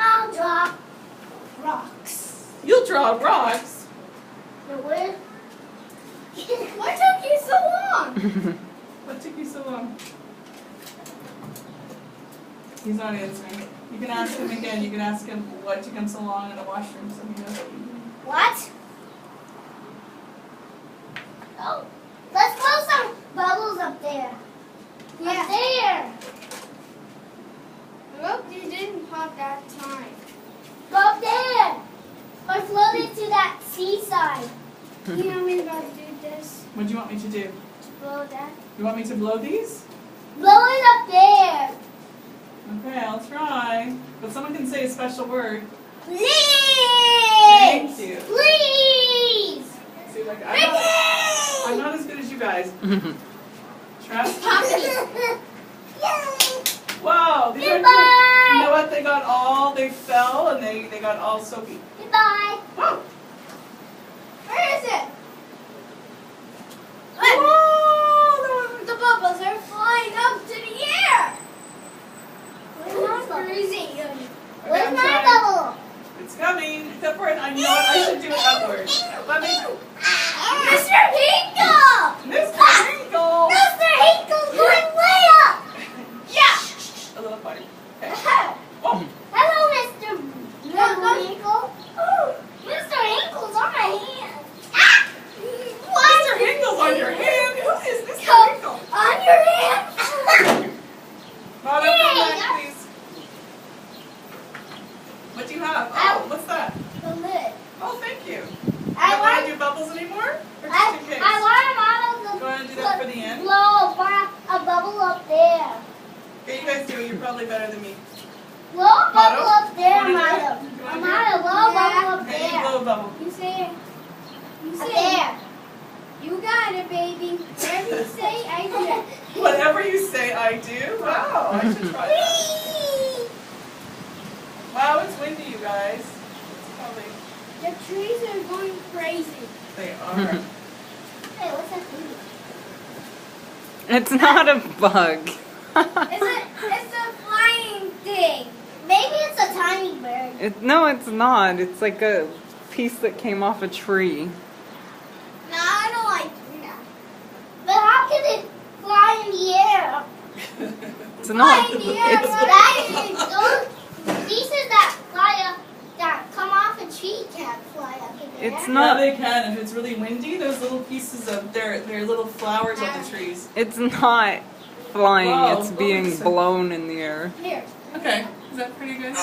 I'll draw rocks. You'll draw rocks. The word? What took you so long? What took you so long? He's not answering. You can ask him again. You can ask him what took him so long in the washroom so he knows what you mean. What? Oh, let's blow some bubbles up there. Yeah. Up there. Look, you didn't have that time. Go up there. Or float it to that seaside. You know me about to do this. What do you want me to do? Blow that. You want me to blow these? Blow it up there. Okay, I'll try. But someone can say a special word. Please. Thank you. Please. See, like, I'm not as good as you guys. Trust me. Wow. These are Goodbye. you know what? They fell and they got all soapy. Goodbye. Whoa. Where is it? Whoa. The bubbles are flying up to the air. Where's my freezing. Okay, Where's I'm my trying. bubble? It's coming. Except for it. I know what I should do it upward. Let me. Mr. Hinkle! Mr. Hinkle. Mr. Hinkle's going way up! Yeah. A little funny. Okay. Whoa. Hello, Mr. Hinkle. Oh, Mr. Hinkle's on my hand. Ah! Mr. Hinkle's on your hand. Who is Mr. Come Hinkle? on your hand. Mom, Hey, please. What do you have? Oh, what's that? The lid. Oh, thank you. You I don't want want to do bubbles anymore? Or just in case? I want a model You want to do that for the end? blow a bubble up there. Okay, you guys do it. You're probably better than me. Blow a bubble Model? up there, You wanna do it? Amado. You wanna do it? Amado, blow a bubble up Okay, you there. blow a bubble. You say, you Up say, there. you got it, baby. Whatever you say, I do. Whatever you say, I do. Wow, I should try that. Whee! Wow, it's windy, you guys. It's probably. The trees are going crazy. They are. Hey, what's that thing? It's not a bug. It's a flying thing. Maybe it's a tiny bird. No, it's not. It's like a piece that came off a tree. No, I don't like that. But how can it fly in the air? It's not. in the air, It's, That is, those pieces that fly up, that come off a tree can't fly up in the air. It's No, not. they can. If it's really windy, those little pieces of their little flowers on the trees. It's not flying. Wow, It's being listen. blown in the air. Here. Okay, is that pretty good?